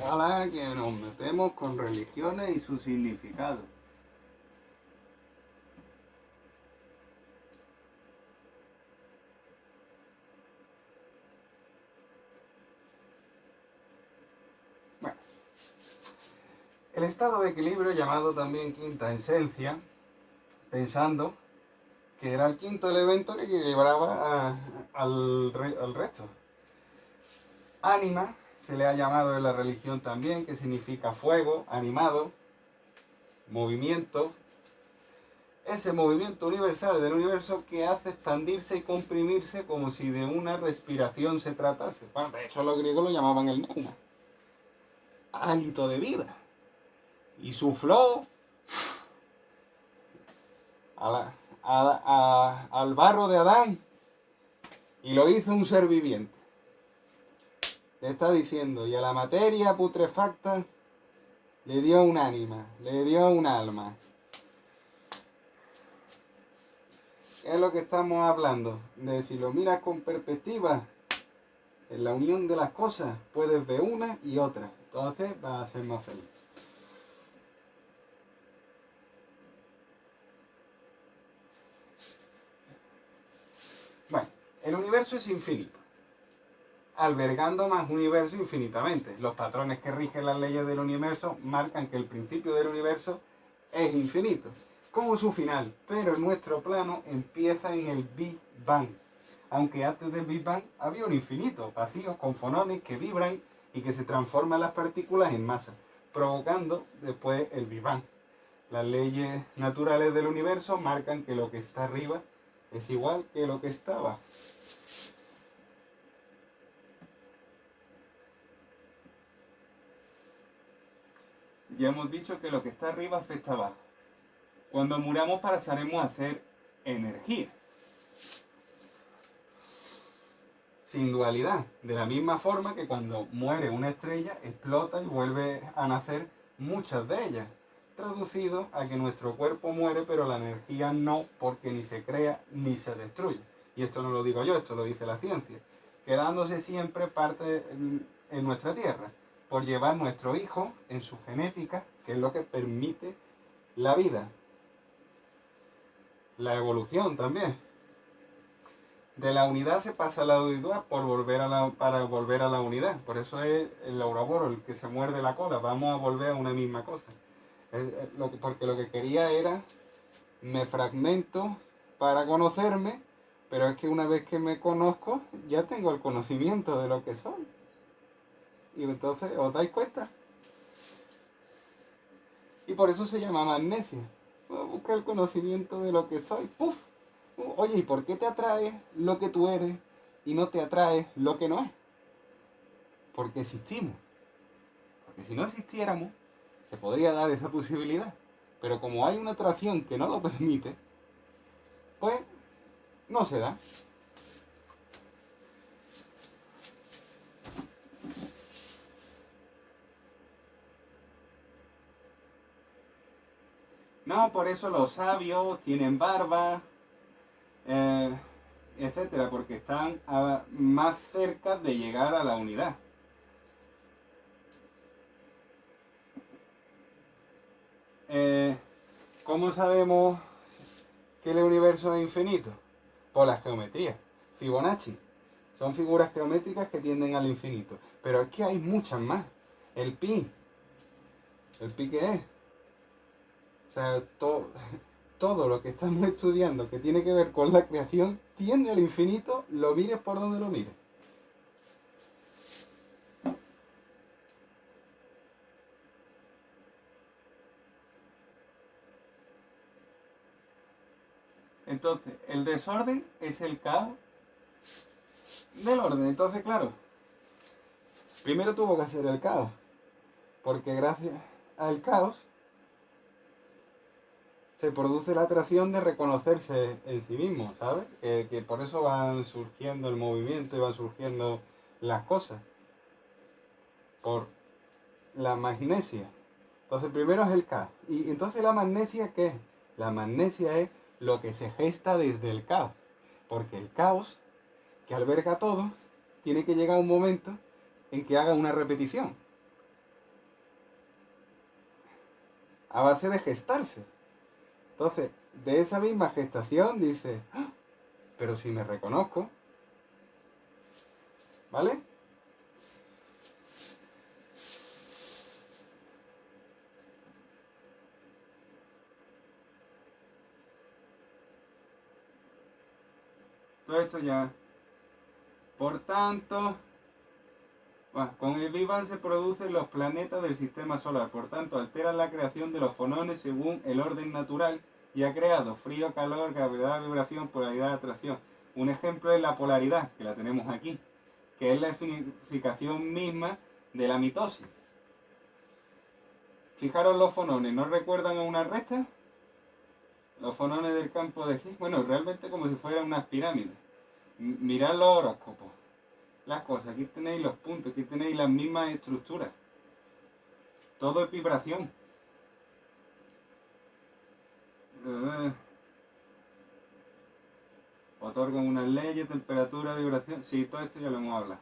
Ojalá que nos metemos con religiones y su significado. Bueno, el estado de equilibrio, llamado también quinta esencia, pensando que era el quinto elemento que equilibraba al resto. Ánima, se le ha llamado en la religión también, que significa fuego, animado, movimiento. Ese movimiento universal del universo que hace expandirse y comprimirse como si de una respiración se tratase. Bueno, de hecho los griegos lo llamaban el neuma, hálito de vida. Y sufló al barro de Adán y lo hizo un ser viviente. Le está diciendo, y a la materia putrefacta le dio un ánima, le dio un alma. ¿Qué es lo que estamos hablando? De si lo miras con perspectiva, en la unión de las cosas puedes ver una y otra. Entonces vas a ser más feliz. Bueno, el universo es infinito, albergando más universo infinitamente. Los patrones que rigen las leyes del universo marcan que el principio del universo es infinito, como su final, pero en nuestro plano empieza en el Big Bang. Aunque antes del Big Bang había un infinito, vacíos con fonones que vibran y que se transforman las partículas en masa, provocando después el Big Bang. Las leyes naturales del universo marcan que lo que está arriba es igual que lo que está abajo. Ya hemos dicho que lo que está arriba afecta abajo. Cuando muramos pasaremos a ser energía. Sin dualidad. De la misma forma que cuando muere una estrella, explota y vuelve a nacer muchas de ellas. Traducido a que nuestro cuerpo muere, pero la energía no, porque ni se crea ni se destruye. Y esto no lo digo yo, esto lo dice la ciencia. Quedándose siempre parte en nuestra Tierra, por llevar nuestro hijo en su genética, que es lo que permite la vida. La evolución también. De la unidad se pasa a la dualidad para volver a la unidad. Por eso es el Ouroboros el que se muerde la cola. Vamos a volver a una misma cosa. Porque lo que quería era, me fragmento para conocerme, pero es que una vez que me conozco, ya tengo el conocimiento de lo que soy. Y entonces, ¿os dais cuenta? Y por eso se llama magnesia. Busca el conocimiento de lo que soy. ¡Puf! Oye, ¿y por qué te atrae lo que tú eres y no te atrae lo que no es? Porque existimos. Porque si no existiéramos, se podría dar esa posibilidad. Pero como hay una atracción que no lo permite, pues no se da. No, por eso los sabios tienen barba, etcétera, porque están más cerca de llegar a la unidad. ¿Cómo sabemos que el universo es infinito? Por la geometría. Fibonacci. Son figuras geométricas que tienden al infinito. Pero es que hay muchas más. El pi. ¿El pi qué es? O sea, todo lo que estamos estudiando que tiene que ver con la creación tiende al infinito, lo mires por donde lo mires. Entonces, el desorden es el caos del orden. Entonces, claro, primero tuvo que hacer el caos, porque gracias al caos se produce la atracción de reconocerse en sí mismo, ¿sabes? Que por eso van surgiendo el movimiento y van surgiendo las cosas, por la magnesia. Entonces, primero es el caos. Y entonces la magnesia, ¿qué es? La magnesia es lo que se gesta desde el caos, porque el caos, que alberga todo, tiene que llegar un momento en que haga una repetición, a base de gestarse. Entonces, de esa misma gestación dice, ¡ah! Pero si me reconozco, ¿vale? Todo esto ya. Por tanto, bueno, con el Big Bang se producen los planetas del sistema solar. Por tanto, alteran la creación de los fonones según el orden natural y ha creado frío, calor, gravedad, vibración, polaridad, atracción. Un ejemplo es la polaridad, que la tenemos aquí, que es la significación misma de la mitosis. Fijaros los fonones, ¿no recuerdan a una recta? Los fonones del campo de Higgs, bueno, realmente como si fueran unas pirámides. Mirad los horóscopos, las cosas, aquí tenéis los puntos, aquí tenéis las mismas estructuras. Todo es vibración. Otorgan unas leyes, temperatura, vibración. Sí, todo esto ya lo hemos hablado.